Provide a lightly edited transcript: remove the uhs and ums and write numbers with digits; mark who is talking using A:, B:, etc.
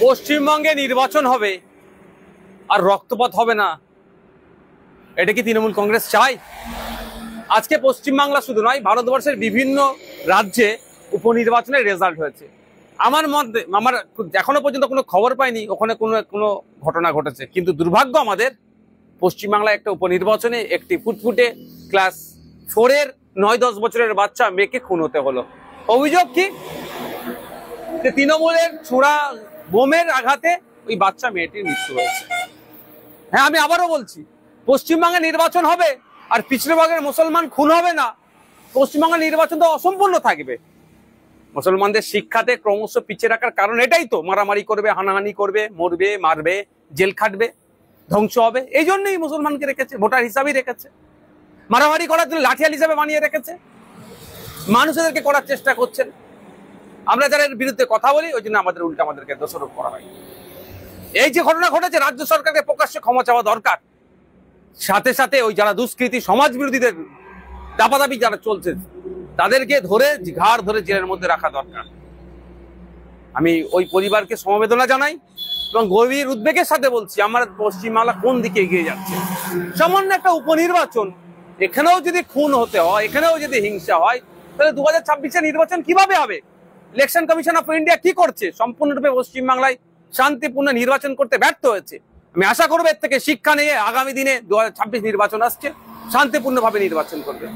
A: পশ্চিমবঙ্গে নির্বাচন হবে আর রক্তপাত হবে না, এটা কি তৃণমূল কংগ্রেস চায়? আজকে পশ্চিমবাংলা শুধু নয়, ভারতবর্ষের বিভিন্ন রাজ্যে উপনির্বাচনের রেজাল্ট হয়েছে। আমার এখনো পর্যন্ত কোনো খবর পাইনি ওখানে কোনো ঘটনা ঘটেছে, কিন্তু দুর্ভাগ্য আমাদের পশ্চিমবাংলায় একটা উপনির্বাচনে একটি ফুটফুটে ক্লাস 4-এর 9-10 বছরের বাচ্চা মেয়েকে খুন হতে হলো। অভিযোগ কি? যে তৃণমূলের ছোড়া বোমের আঘাতে ওই বাচ্চা মেয়েটির মৃত্যু হয়েছে। হ্যাঁ, আমি আবারও বলছি, পশ্চিমবঙ্গে নির্বাচন হবে আর পিছড়েভাগের মুসলমান খুন হবে না, পশ্চিমবঙ্গের নির্বাচন তো অসম্পূর্ণ থাকবে। মুসলমানদের শিক্ষাতে ক্রমশ পিছিয়ে রাখার কারণ এটাই তো, মারামারি করবে, হানাহানি করবে, মরবে, মারবে, জেল খাটবে, ধ্বংস হবে। এই জন্যই মুসলমানকে রেখেছে, ভোটার হিসাবেই রেখেছে। মারামারি করার জন্য লাঠিয়াল হিসাবে বানিয়ে রেখেছে, মানুষদেরকে করার চেষ্টা করছেন। আমরা যারা এর বিরুদ্ধে কথা বলি ওই জন্য আমাদেরকে দোষারোপ করা হয়। এই যে ঘটনা ঘটেছে, রাজ্য সরকারকে প্রকাশ্যে ক্ষমা চাওয়া দরকার। সাথে সাথে ওই যারা দুষ্কৃতী সমাজ বিরোধীদের দাপাদাপি যারা চলছে তাদেরকে ঘাড় ধরে জেলের মধ্যে রাখা দরকার। আমি ওই পরিবারকে সমবেদনা জানাই এবং গভীর উদ্বেগের সাথে বলছি, আমার পশ্চিমবাংলা কোন দিকে এগিয়ে যাচ্ছে। সামান্য একটা উপনির্বাচন, এখানেও যদি খুন হতে হয়, এখানেও যদি হিংসা হয়, তাহলে 2026-এর নির্বাচন কিভাবে হবে? ইলেকশন কমিশন অফ ইন্ডিয়া কি করছে? সম্পূর্ণরূপে পশ্চিমবাংলায় শান্তিপূর্ণ নির্বাচন করতে ব্যর্থ হয়েছে। আমি আশা করবো এর থেকে শিক্ষা নিয়ে আগামী দিনে 2026 নির্বাচন আসছে, শান্তিপূর্ণভাবে নির্বাচন করবে।